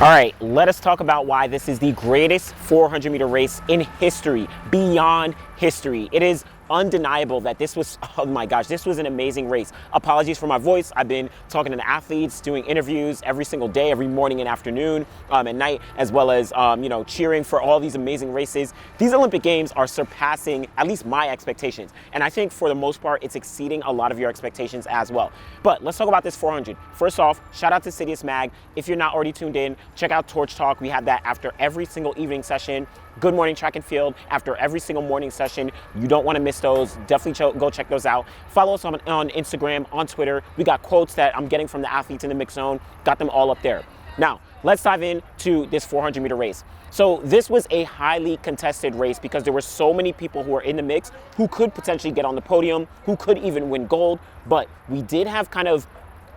All right, let us talk about why this is the greatest 400-meter race in history, beyond history. It is undeniable that this was, oh my gosh, this was an amazing race. Apologies for my voice. I've been talking to the athletes, doing interviews every single day, every morning and afternoon, and night, as well as, cheering for all these amazing races. These Olympic Games are surpassing at least my expectations. And I think for the most part, it's exceeding a lot of your expectations as well. But let's talk about this 400. First off, shout out to Citius Mag. If you're not already tuned in, check out Torch Talk. We have that after every single evening session. Good Morning Track and Field after every single morning session. You don't want to miss those. Definitely go check those out. Follow us on Instagram, on Twitter. We got quotes that I'm getting from the athletes in the mix zone. Got them all up there. Now, let's dive into this 400-meter race. So this was a highly contested race because there were so many people who were in the mix who could potentially get on the podium, who could even win gold. But we did have kind of,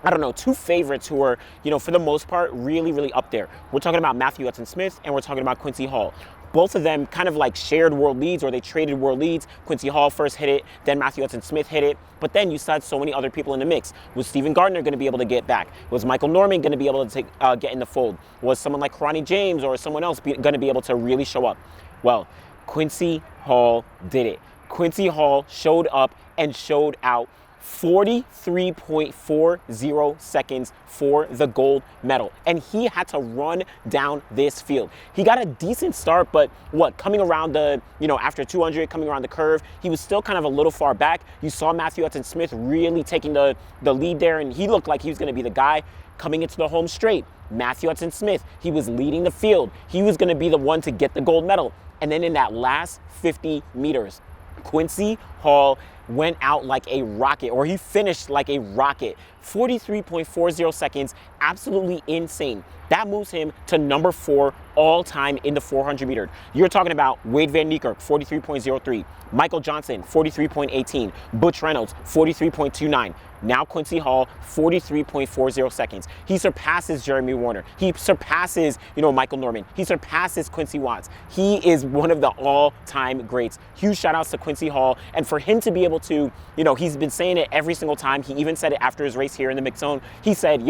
I don't know, two favorites who were, for the most part, really, really up there. We're talking about Matthew Hudson-Smith and we're talking about Quincy Hall. Both of them kind of like shared world leads, or they traded world leads. Quincy Hall first hit it, then Matthew Hudson-Smith hit it. But then you saw so many other people in the mix. Was Stephen Gardner going to be able to get back? Was Michael Norman going to be able to get in the fold? Was someone like Kirani James or someone else going to be able to really show up? Well, Quincy Hall did it. Quincy Hall showed up and showed out. 43.40 seconds for the gold medal. And he had to run down this field. He got a decent start, but coming around the, after 200, coming around the curve, he was still kind of a little far back. You saw Matthew Hudson-Smith really taking the lead there, and he looked like he was going to be the guy coming into the home straight. Matthew Hudson-Smith, he was leading the field. He was going to be the one to get the gold medal. And then in that last 50 meters, Quincy Hall went out like a rocket, or he finished like a rocket. 43.40 seconds, absolutely insane. That moves him to number 4 all time in the 400 meter. You're talking about Wade Van Niekerk, 43.03. Michael Johnson, 43.18. Butch Reynolds, 43.29. Now Quincy Hall, 43.40 seconds. He surpasses Jeremy Warner. He surpasses, Michael Norman. He surpasses Quincy Watts. He is one of the all-time greats. Huge shout-outs to Quincy Hall. And for him to be able to, he's been saying it every single time. He even said it after his race here in the mix zone. He said,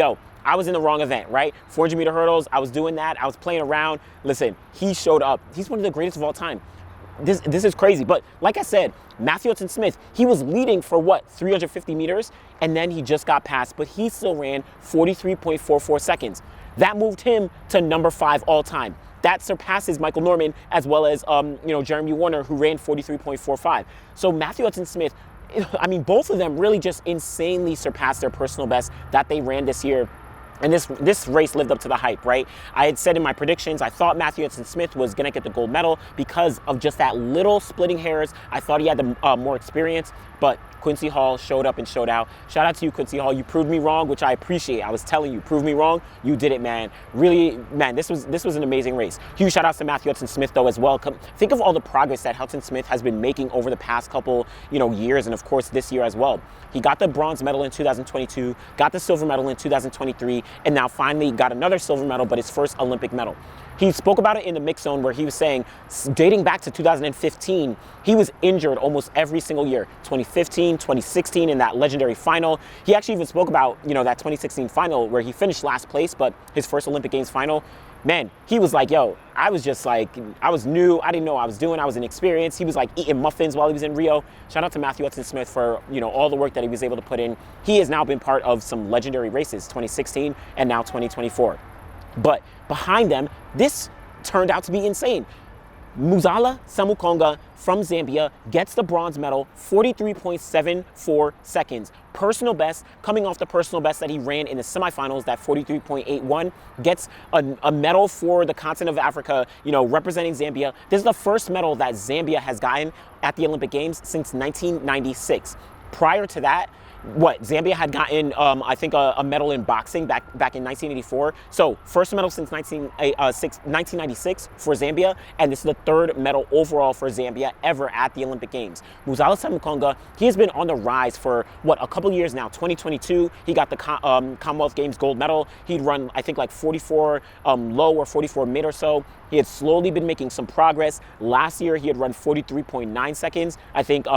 I was in the wrong event, right? 400 meter hurdles, I was doing that. I was playing around. Listen, he showed up. He's one of the greatest of all time. This is crazy. But like I said, Matthew Hudson-Smith, he was leading for 350 meters, and then he just got passed, but he still ran 43.44 seconds. That moved him to number 5 all time. That surpasses Michael Norman as well as, Jeremy Warner, who ran 43.45. So Matthew Hudson-Smith, both of them really just insanely surpassed their personal best that they ran this year. And this race lived up to the hype, right? I had said in my predictions, I thought Matthew Hudson-Smith was going to get the gold medal because of just that little splitting hairs. I thought he had the more experience, but Quincy Hall showed up and showed out. Shout out to you, Quincy Hall. You proved me wrong, which I appreciate. I was telling you, prove me wrong. You did it, man. Really, man, this was an amazing race. Huge shout outs to Matthew Hudson-Smith, though, as well. Think of all the progress that Hudson-Smith has been making over the past couple, years, and of course this year as well. He got the bronze medal in 2022, got the silver medal in 2023, and now finally got another silver medal, but his first Olympic medal. He spoke about it in the mix zone where he was saying, dating back to 2015, he was injured almost every single year. 2015, 2016 in that legendary final. He actually even spoke about, that 2016 final where he finished last place, but his first Olympic Games final. Man, he was like, I was just like, I was new. I didn't know what I was doing. I was inexperienced. He was like eating muffins while he was in Rio. Shout out to Matthew Hudson-Smith for, all the work that he was able to put in. He has now been part of some legendary races, 2016 and now 2024. But behind them, this turned out to be insane. Muzala Samukonga from Zambia gets the bronze medal, 43.74 seconds. Personal best, coming off the personal best that he ran in the semifinals, that 43.81, gets a medal for the continent of Africa, representing Zambia. This is the first medal that Zambia has gotten at the Olympic Games since 1996. Prior to that, Zambia had gotten, I think, a medal in boxing back in 1984. So first medal since 1996 for Zambia, and this is the third medal overall for Zambia ever at the Olympic Games. Muzala Samukonga, he has been on the rise for, a couple years now. 2022, he got the Commonwealth Games gold medal. He'd run, I think, like 44 low or 44 mid or so. He had slowly been making some progress. Last year, he had run 43.9 seconds. I think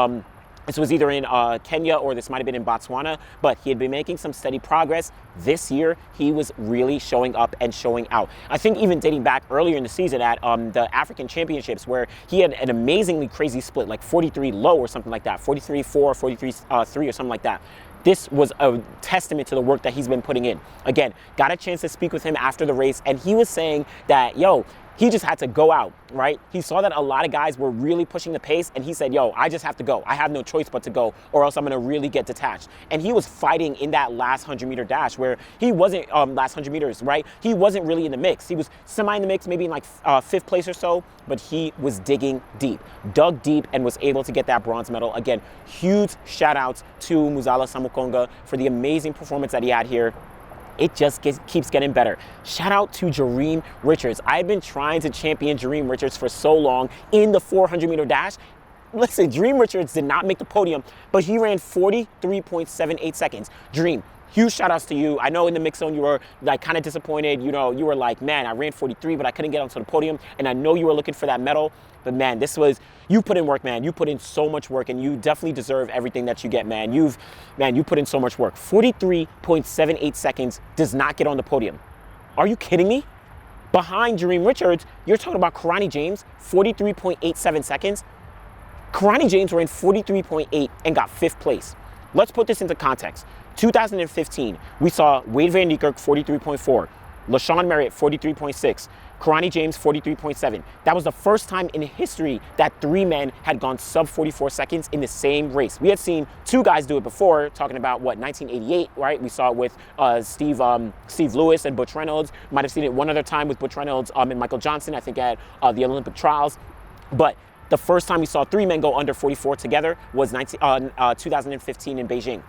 This was either in Kenya or this might have been in Botswana, but he had been making some steady progress. This year, he was really showing up and showing out. I think even dating back earlier in the season at the African Championships, where he had an amazingly crazy split, like 43 low or something like that, 43-4, 43-3 or something like that. This was a testament to the work that he's been putting in. Again, got a chance to speak with him after the race, and he was saying that, yo, he just had to go out, right? He saw that a lot of guys were really pushing the pace, and he said, yo, I just have to go. I have no choice but to go, or else I'm going to really get detached. And he was fighting in that last 100-meter dash where he wasn't, last 100 meters, right? He wasn't really in the mix. He was semi in the mix, maybe in like 5th place or so, but he was digging deep, dug deep, and was able to get that bronze medal. Again, huge shout outs to Muzala Samukonga for the amazing performance that he had here. It just keeps getting better. Shout out to Jereem Richards. I've been trying to champion Jereem Richards for so long in the 400-meter dash. Listen, Jereem Richards did not make the podium, but he ran 43.78 seconds. Jereem, huge shout outs to you. I know in the mix zone you were like kind of disappointed. You know, you were like, man, I ran 43, but I couldn't get onto the podium. And I know you were looking for that medal. But man, you put in work, man. You put in so much work, and you definitely deserve everything that you get, man. You put in so much work. 43.78 seconds does not get on the podium. Are you kidding me? Behind Jereem Richards, you're talking about Kirani James, 43.87 seconds. Kirani James ran 43.8 and got 5th place. Let's put this into context. 2015, we saw Wade Van Niekerk 43.4, LaShawn Merritt 43.6, Kirani James 43.7. That was the first time in history that 3 men had gone sub 44 seconds in the same race. We had seen 2 guys do it before, talking about 1988, right? We saw it with Steve Lewis and Butch Reynolds. Might have seen it one other time with Butch Reynolds and Michael Johnson, I think at the Olympic trials. But the first time we saw 3 men go under 44 together was 2015 in Beijing.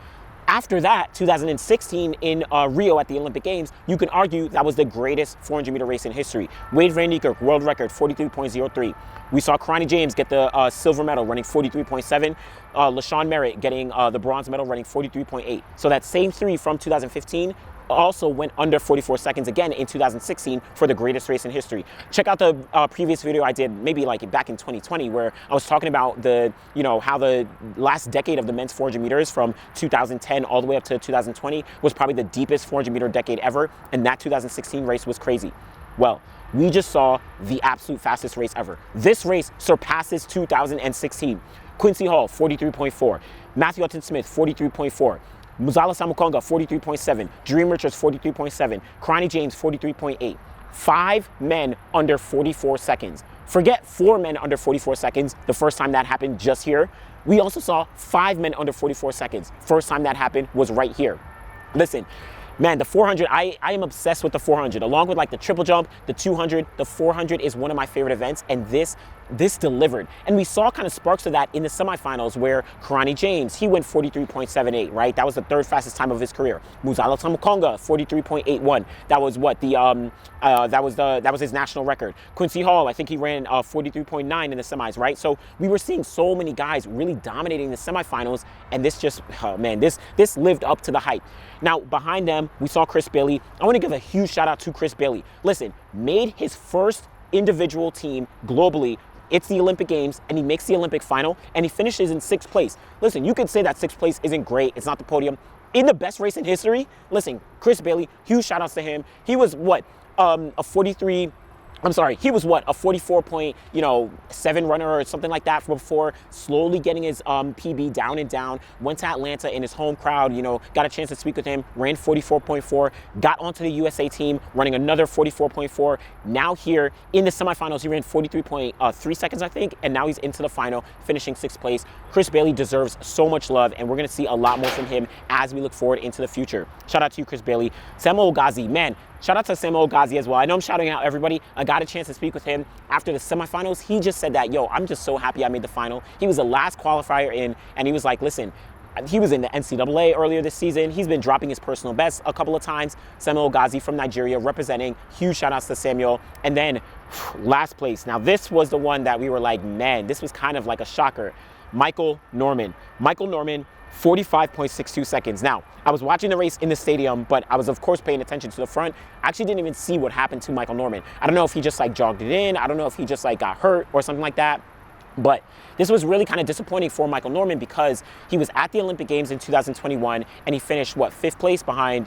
After that, 2016 in Rio at the Olympic Games, you can argue that was the greatest 400-meter race in history. Wade Van Niekerk, world record, 43.03. We saw Kirani James get the silver medal, running 43.7. LaShawn Merritt getting the bronze medal, running 43.8. So that same 3 from 2015 also went under 44 seconds again in 2016 for the greatest race in history. Check out the previous video I did maybe like back in 2020 where I was talking about how the last decade of the men's 400 meters from 2010 all the way up to 2020 was probably the deepest 400 meter decade ever, and that 2016 race was crazy. Well, we just saw the absolute fastest race ever. This race surpasses 2016. Quincy Hall, 43.4. Matthew Hudson-Smith, 43.4. Muzala Samukonga, 43.7. Jereem Richards, 43.7. Kirani James, 43.8. 5 men under 44 seconds. Forget 4 men under 44 seconds, the first time that happened just here. We also saw 5 men under 44 seconds. First time that happened was right here. Listen, man, the 400, I am obsessed with the 400. Along with like the triple jump, the 200, the 400 is one of my favorite events, and this delivered. And we saw kind of sparks of that in the semifinals where Kirani James, he went 43.78, right? That was the 3rd fastest time of his career. Muzala Samukonga, 43.81. That was what that was his national record. Quincy Hall, I think he ran 43.9 in the semis, right? So we were seeing so many guys really dominating the semifinals, and this just, oh man, this lived up to the hype. Now, behind them, we saw Chris Bailey. I want to give a huge shout out to Chris Bailey. Listen, made his first individual team globally. It's the Olympic Games, and he makes the Olympic final, and he finishes in 6th place. Listen, you could say that 6th place isn't great. It's not the podium. In the best race in history, listen, Chris Bailey, huge shout outs to him. He was a 44.7 runner or something like that from before, slowly getting his PB down and down, went to Atlanta in his home crowd, got a chance to speak with him, ran 44.4, got onto the USA team, running another 44.4. Now here in the semifinals, he ran 43.3 seconds, I think, and now he's into the final, finishing 6th place. Chris Bailey deserves so much love, and we're going to see a lot more from him as we look forward into the future. Shout out to you, Chris Bailey. Samuel Ghazi, man, shout out to Samuel Ghazi as well. I know I'm shouting out everybody. I got a chance to speak with him after the semifinals. He just said that, yo, I'm just so happy I made the final. He was the last qualifier in, and he was like, listen, he was in the NCAA earlier this season. He's been dropping his personal best a couple of times. Samuel Ghazi from Nigeria representing. Huge shout outs to Samuel. And then last place. Now this was the one that we were like, man, this was kind of like a shocker. Michael Norman. Michael Norman, 45.62 seconds. Now, I was watching the race in the stadium, but I was, of course, paying attention to the front. I actually didn't even see what happened to Michael Norman. I don't know if he just, jogged it in. I don't know if he just, got hurt or something like that. But this was really kind of disappointing for Michael Norman because he was at the Olympic Games in 2021 and he finished what, 5th place behind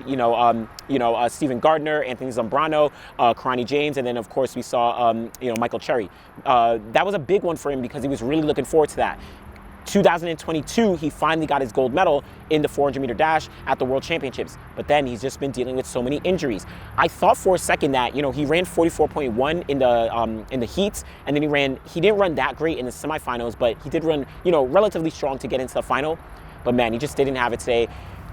Stephen Gardner, Anthony Zambrano, Kirani James, and then of course we saw Michael Cherry. That was a big one for him because he was really looking forward to that. 2022, he finally got his gold medal in the 400-meter dash at the World Championships. But then he's just been dealing with so many injuries. I thought for a second that, he ran 44.1 in the heats, and then he didn't run that great in the semifinals, but he did run, relatively strong to get into the final. But man, he just didn't have it today.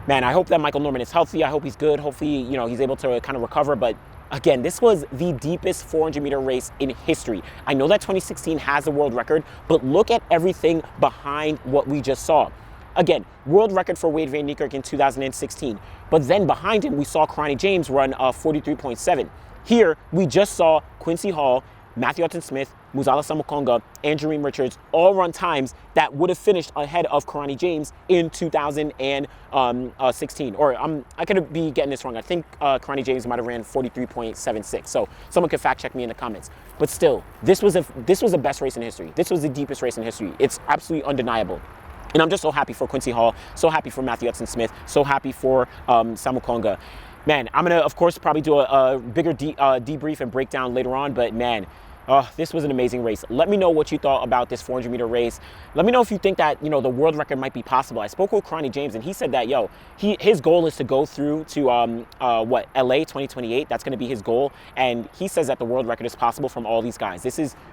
Man, I hope that Michael Norman is healthy. I hope he's good. Hopefully, he's able to kind of recover. But again, this was the deepest 400-meter race in history. I know that 2016 has the world record, but look at everything behind what we just saw. Again, world record for Wade Van Niekerk in 2016. But then behind him, we saw Kirani James run 43.7. Here, we just saw Quincy Hall, Matthew Hudson-Smith, Muzala Samukonga, and Jereem Richards all run times that would have finished ahead of Kirani James in 2016. Or I could be getting this wrong. I think Kirani James might have ran 43.76. So someone could fact check me in the comments. But still, this was the best race in history. This was the deepest race in history. It's absolutely undeniable. And I'm just so happy for Quincy Hall, so happy for Matthew Hudson-Smith, so happy for Samukonga. Man, I'm going to, of course, probably do a bigger debrief and breakdown later on, but man, this was an amazing race. Let me know what you thought about this 400-meter race. Let me know if you think that, the world record might be possible. I spoke with Kirani James, and he said that, his goal is to go through to, LA 2028. That's going to be his goal. And he says that the world record is possible from all these guys.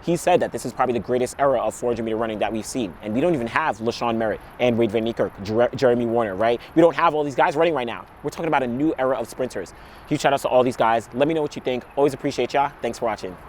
He said that this is probably the greatest era of 400-meter running that we've seen. And we don't even have LaShawn Merritt and Wade Van Niekerk, Jeremy Warner, right? We don't have all these guys running right now. We're talking about a new era of sprinters. Huge shout outs to all these guys. Let me know what you think. Always appreciate y'all. Thanks for watching.